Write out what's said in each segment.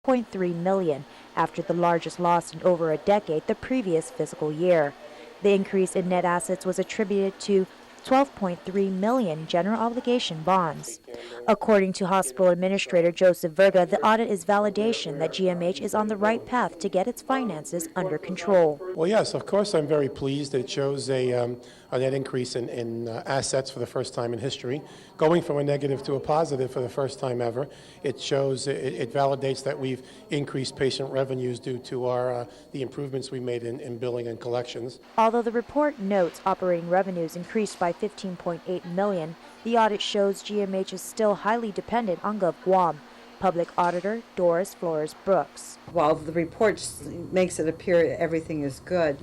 $0.3 million after the largest loss in over a decade the previous fiscal year. The increase in net assets was attributed to $12.3 million general obligation bonds. According to hospital administrator Joseph Verga, the audit is validation that GMH is on the right path to get its finances under control. Well, yes, of course, I'm very pleased. It shows a net increase in assets for the first time in history, going from a negative to a positive for the first time ever. It shows, it validates that we've increased patient revenues due to the improvements we made in billing and collections. Although the report notes operating revenues increased by $15.8 million, the audit shows GMH is still highly dependent on Guam. Public Auditor Doris Flores-Brooks. While the report makes it appear everything is good,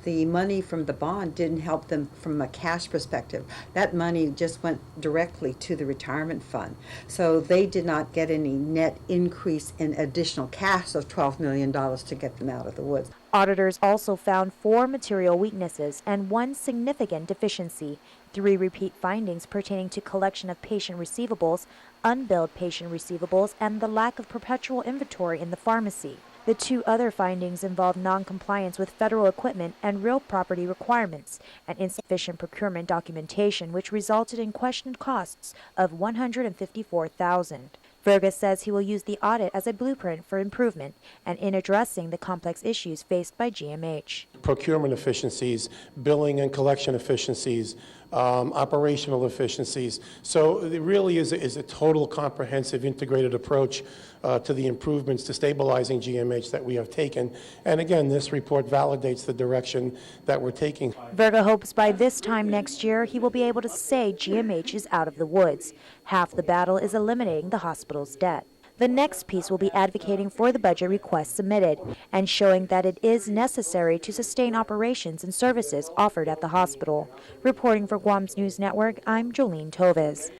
the money from the bond didn't help them from a cash perspective. That money just went directly to the retirement fund. So they did not get any net increase in additional cash of $12 million to get them out of the woods. Auditors also found 4 material weaknesses and 1 significant deficiency, 3 repeat findings pertaining to collection of patient receivables, unbilled patient receivables, and the lack of perpetual inventory in the pharmacy. The 2 other findings involve non-compliance with federal equipment and real property requirements and insufficient procurement documentation, which resulted in questioned costs of $154,000. Verga says he will use the audit as a blueprint for improvement and in addressing the complex issues faced by GMH. Procurement efficiencies, billing and collection efficiencies, operational efficiencies. So it really is a total comprehensive integrated approach to the improvements to stabilizing GMH that we have taken. And again, this report validates the direction that we're taking. Verga hopes by this time next year he will be able to say GMH is out of the woods. Half the battle is eliminating the hospital's debt. The next piece will be advocating for the budget request submitted and showing that it is necessary to sustain operations and services offered at the hospital. Reporting for Guam's News Network, I'm Jolene Toves.